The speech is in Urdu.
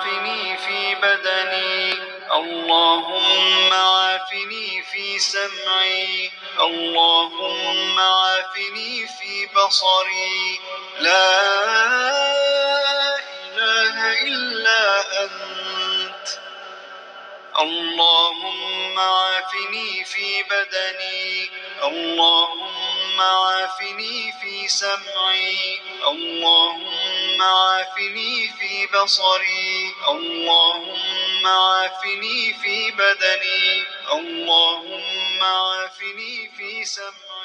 عافني في بدني، اللهم عافني في سمعي، اللهم عافني في بصري. لا إله إلا أنت. اللهم عافني في بدني، اللهم عافني في سمعي، اللهم عافني في بصري، اللهم عافني في بدني، اللهم عافني في سمعي.